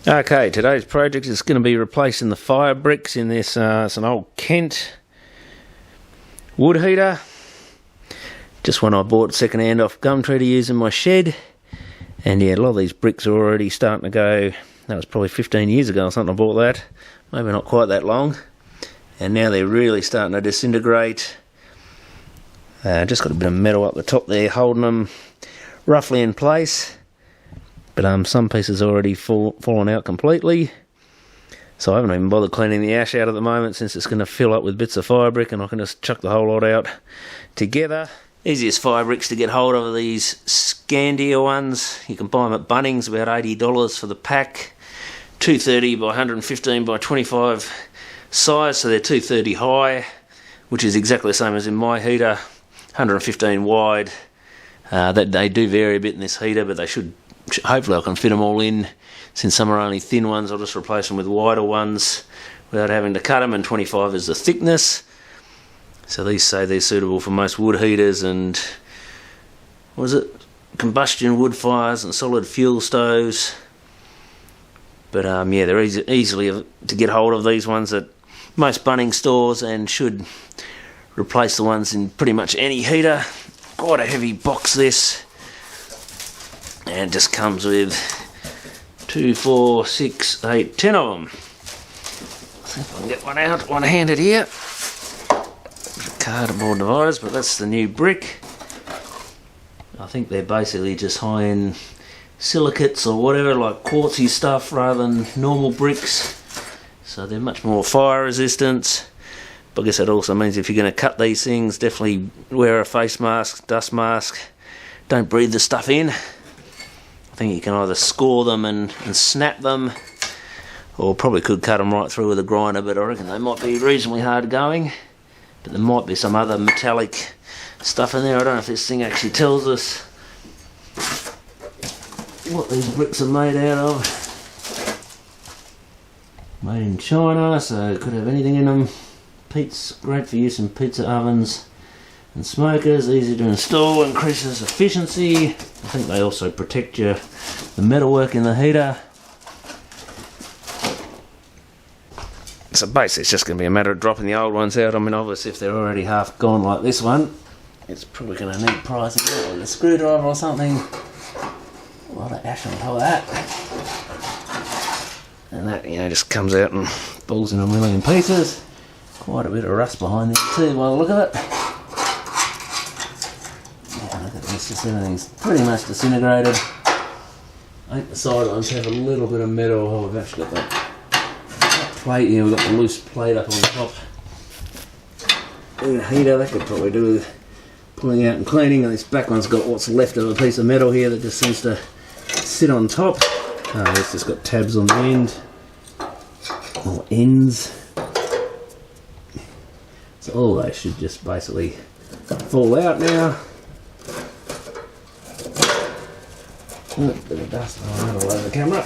Okay, today's project is going to be replacing the fire bricks in this. It's an old Kent wood heater. Just one I bought second hand off Gumtree to use in my shed. And yeah, a lot of these bricks are already starting to go. That was probably 15 years ago or something I bought that. Maybe not quite that long. And now they're really starting to disintegrate. Just got a bit of metal up the top there holding them roughly in place. But some pieces already fallen out completely. So I haven't even bothered cleaning the ash out at the moment, since it's going to fill up with bits of fire brick and I can just chuck the whole lot out together. Easiest fire bricks to get hold of are these Scandia ones. You can buy them at Bunnings, about $80 for the pack. 230 by 115 by 25 size, so they're 230 high, which is exactly the same as in my heater. 115 wide. That they do vary a bit in this heater, but they should. Hopefully I can fit them all in. Since some are only thin ones, I'll just replace them with wider ones without having to cut them, and 25 is the thickness. So these say they're suitable for most wood heaters and, what is it, combustion wood fires and solid fuel stoves. But yeah, they're easily to get hold of, these ones, at most Bunnings stores, and should replace the ones in pretty much any heater. Quite a heavy box this. And it just comes with 2, 4, 6, 8, 10 of them. See if I can get one out one-handed here. Cardboard dividers, but that's the new brick. I think they're basically just high-end silicates or whatever, like quartzy stuff, rather than normal bricks. So they're much more fire resistant. But I guess that also means if you're going to cut these things, definitely wear a face mask, dust mask. Don't breathe the stuff in. I think you can either score them and snap them, or probably could cut them right through with a grinder, but I reckon they might be reasonably hard going. But there might be some other metallic stuff in there. I don't know if this thing actually tells us what these bricks are made out of. Made in China, so it could have anything in them. Peat's great for use in pizza ovens and smokers, easy to install, increases efficiency. I think they also protect the metalwork in the heater. So basically it's just going to be a matter of dropping the old ones out. I mean, obviously if they're already half gone like this one, it's probably going to need pricing out with a screwdriver or something. A lot of ash on top of that. And that, you know, just comes out and falls in a million pieces. Quite a bit of rust behind there too, by the look of it. Yeah, look at this, just everything's pretty much disintegrated. I think the side ones have a little bit of metal. Oh, we've actually got that plate here, we've got the loose plate up on top. In a heater, that could probably do with pulling out and cleaning. And this back one's got what's left of a piece of metal here that just seems to sit on top. Oh, it's just got tabs on the end, or ends. So all those should just basically fall out now. Oh, bit of dust all over the camera.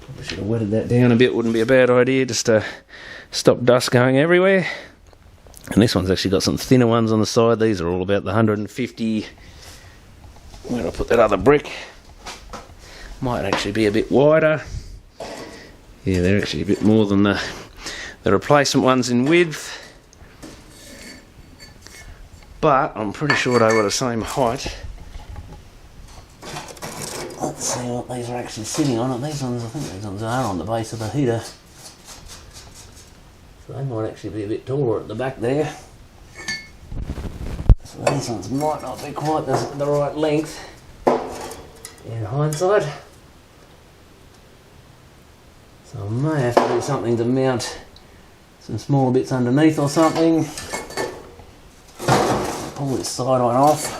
Probably should have wetted that down a bit, wouldn't be a bad idea, just to stop dust going everywhere. And this one's actually got some thinner ones on the side. These are all about the 150. Where do I put that other brick? Might actually be a bit wider. Yeah, they're actually a bit more than the replacement ones in width, but I'm pretty sure they were the same height. Let's see what these are actually sitting on. And these ones, I think these ones are on the base of the heater, so they might actually be a bit taller at the back there. So these ones might not be quite the right length in hindsight. So I may have to do something to mount some smaller bits underneath or something. Pull this side one off.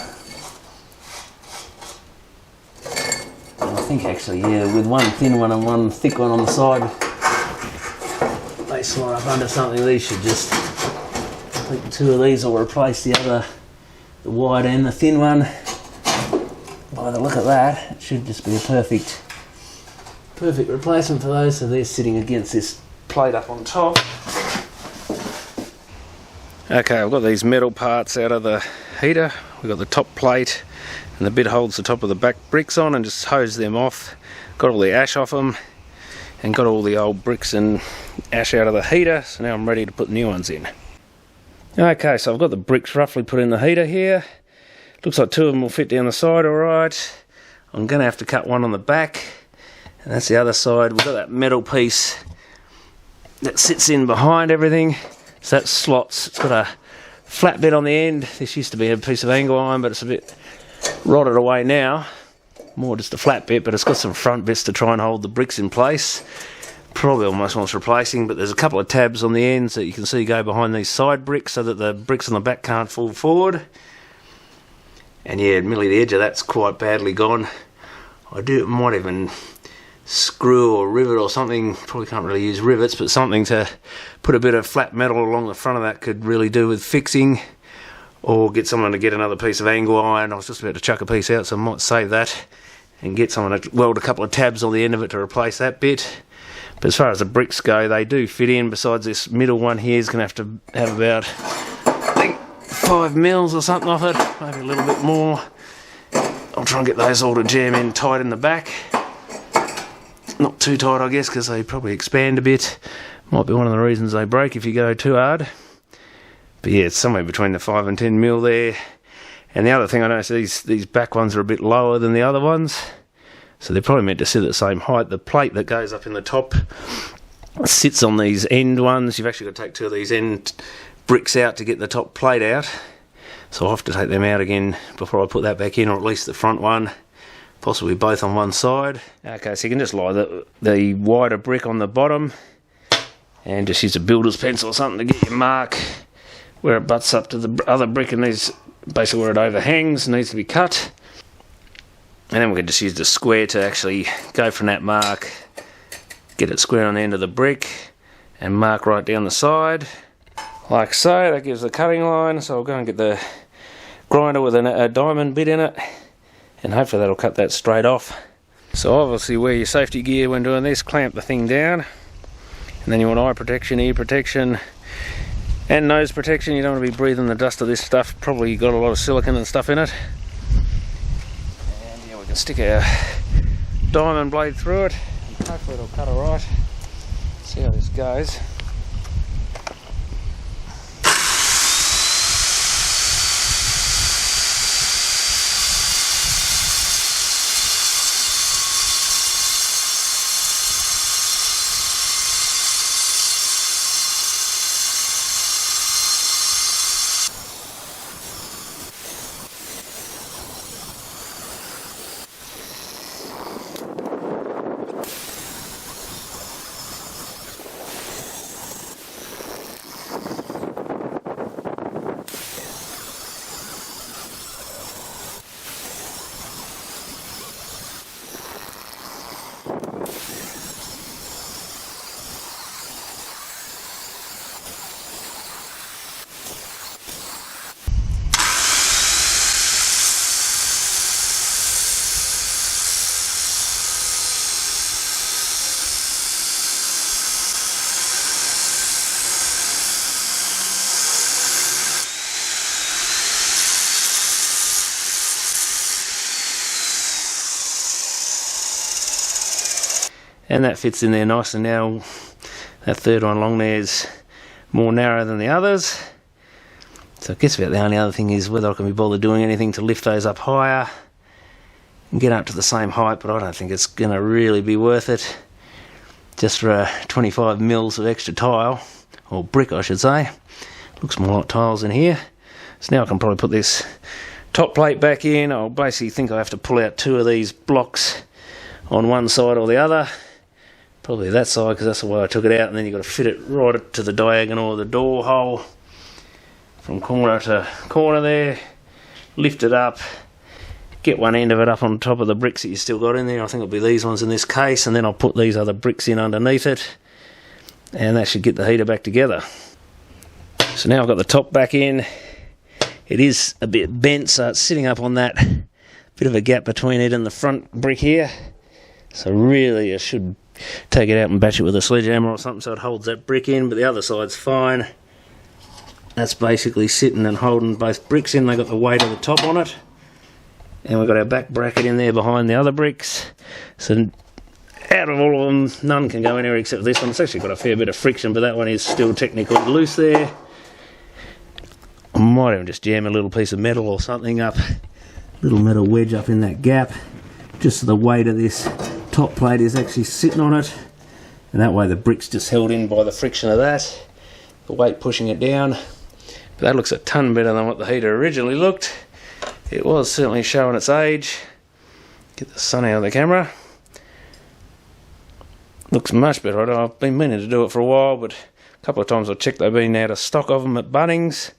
And I think actually, yeah, with one thin one and one thick one on the side, they slide up under something. These should just, I think 2 of these will replace the wide and the thin one. By the look of that, it should just be a perfect replacement for those. So they're sitting against this plate up on top. Okay, I've got these metal parts out of the heater. We've got the top plate and the bit holds the top of the back bricks on, and just hose them off. got all the ash off them, and got all the old bricks and ash out of the heater, so now I'm ready to put new ones in. Okay, so I've got the bricks roughly put in the heater here. Looks like 2 of them will fit down the side alright. I'm going to have to cut one on the back, and that's the other side. We've got that metal piece that sits in behind everything, so that slots. It's got a flat bit on the end. This used to be a piece of angle iron, but it's a bit rotted away now. More just a flat bit, but it's got some front bits to try and hold the bricks in place. Probably almost wants replacing, but there's a couple of tabs on the ends that you can see go behind these side bricks so that the bricks on the back can't fall forward. And yeah, admittedly the edge of that's quite badly gone. Might even screw or rivet or something. Probably can't really use rivets, but something to put a bit of flat metal along the front of that could really do with fixing. Or get someone to get another piece of angle iron. I was just about to chuck a piece out, so I might save that and get someone to weld a couple of tabs on the end of it to replace that bit. But as far as the bricks go, they do fit in. Besides, this middle one here is going to have to have about, I think, 5 mils or something off it, maybe a little bit more. I'll try and get those all to jam in tight in the back. Not too tight, I guess, because they probably expand a bit. Might be one of the reasons they break if you go too hard. But yeah, it's somewhere between the 5 and 10 mil there. And the other thing I noticed, these back ones are a bit lower than the other ones. So they're probably meant to sit at the same height. The plate that goes up in the top sits on these end ones. You've actually got to take 2 of these end bricks out to get the top plate out. So I'll have to take them out again before I put that back in, or at least the front one. Possibly both on one side. Okay, so you can just lie the wider brick on the bottom and just use a builder's pencil or something to get your mark where it butts up to the other brick, and these basically where it overhangs needs to be cut. And then we can just use the square to actually go from that mark, get it square on the end of the brick, and mark right down the side. Like so, that gives the cutting line, so I'll go and get the grinder with a diamond bit in it, and hopefully that'll cut that straight off. So obviously wear your safety gear when doing this, clamp the thing down, and then you want eye protection, ear protection, and nose protection. You don't want to be breathing the dust of this stuff, probably got a lot of silicone and stuff in it. Stick a diamond blade through it, and hopefully it'll cut alright. See how this goes. And that fits in there nicely now. That third one along there is more narrow than the others. So I guess about the only other thing is whether I can be bothered doing anything to lift those up higher and get up to the same height, but I don't think it's going to really be worth it. Just for 25 mils of extra tile, or brick I should say. Looks more like tiles in here. So now I can probably put this top plate back in. I'll basically think I have to pull out 2 of these blocks on one side or the other. Probably that side, because that's the way I took it out, and then you've got to fit it right to the diagonal of the door hole from corner to corner there, lift it up, get one end of it up on top of the bricks that you still got in there. I think it'll be these ones in this case, and then I'll put these other bricks in underneath it, and that should get the heater back together. So now I've got the top back in. It is a bit bent, so it's sitting up on that bit of a gap between it and the front brick here. So really I should take it out and bash it with a sledgehammer or something so it holds that brick in, but the other side's fine. That's basically sitting and holding both bricks in. They got the weight of the top on it, and we've got our back bracket in there behind the other bricks. So out of all of them, none can go anywhere except this one. It's actually got a fair bit of friction, but that one is still technically loose there. I might even just jam a little piece of metal or something up, little metal wedge up in that gap, just so the weight of this top plate is actually sitting on it, and that way the brick's just held in by the friction of that, the weight pushing it down. But that looks a ton better than what the heater originally looked. It was certainly showing its age. Get the sun out of the camera. Looks much better. I've been meaning to do it for a while, but a couple of times I've checked they've been out of stock of them at Bunnings.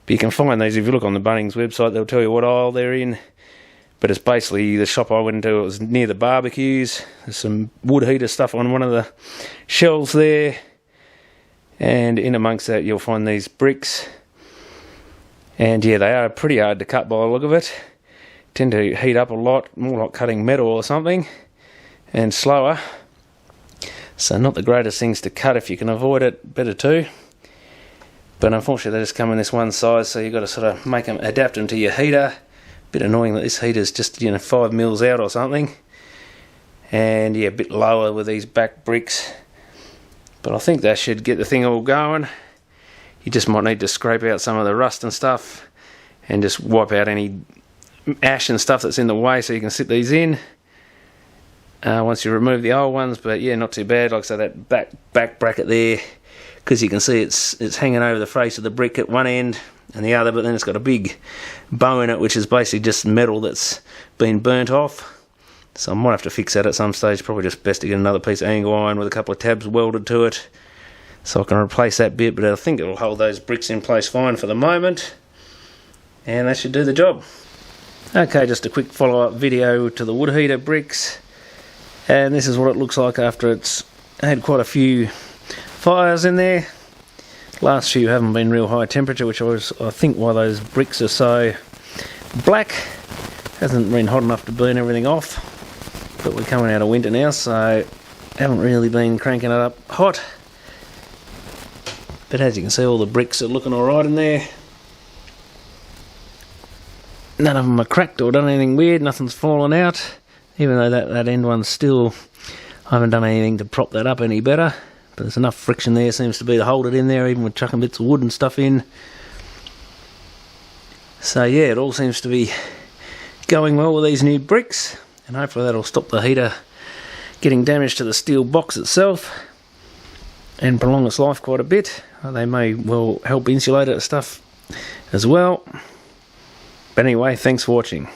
But you can find these if you look on the Bunnings website. They'll tell you what aisle they're in. But it's basically the shop I went into. It was near the barbecues. There's some wood heater stuff on one of the shelves there. And in amongst that you'll find these bricks. And yeah, they are pretty hard to cut by the look of it. Tend to heat up a lot, more like cutting metal or something. And slower. So not the greatest things to cut. If you can avoid it, better too. But unfortunately they just come in this one size, so you've got to sort of make them, adapt them to your heater. Bit annoying that this heater's just, 5 mils out or something. And yeah, a bit lower with these back bricks. But I think that should get the thing all going. You just might need to scrape out some of the rust and stuff, and just wipe out any ash and stuff that's in the way so you can sit these in. Once you remove the old ones, but yeah, not too bad. Like I say, that back bracket there, because you can see it's hanging over the face of the brick at one end and the other, but then it's got a big bow in it, which is basically just metal that's been burnt off. So I might have to fix that at some stage. Probably just best to get another piece of angle iron with a couple of tabs welded to it, so I can replace that bit. But I think it'll hold those bricks in place fine for the moment, and that should do the job. Okay, just a quick follow-up video to the wood heater bricks. And this is what it looks like after it's had quite a few fires in there. Last few haven't been real high temperature, which was, I think, why those bricks are so black. Hasn't been hot enough to burn everything off. But we're coming out of winter now, so haven't really been cranking it up hot. But as you can see, all the bricks are looking alright in there. None of them are cracked or done anything weird, nothing's fallen out. Even though that end one's still, I haven't done anything to prop that up any better. But there's enough friction there, seems to be, to hold it in there, even with chucking bits of wood and stuff in. So yeah, it all seems to be going well with these new bricks. And hopefully that'll stop the heater getting damage to the steel box itself. And prolong its life quite a bit. They may well help insulate it and stuff as well. But anyway, thanks for watching.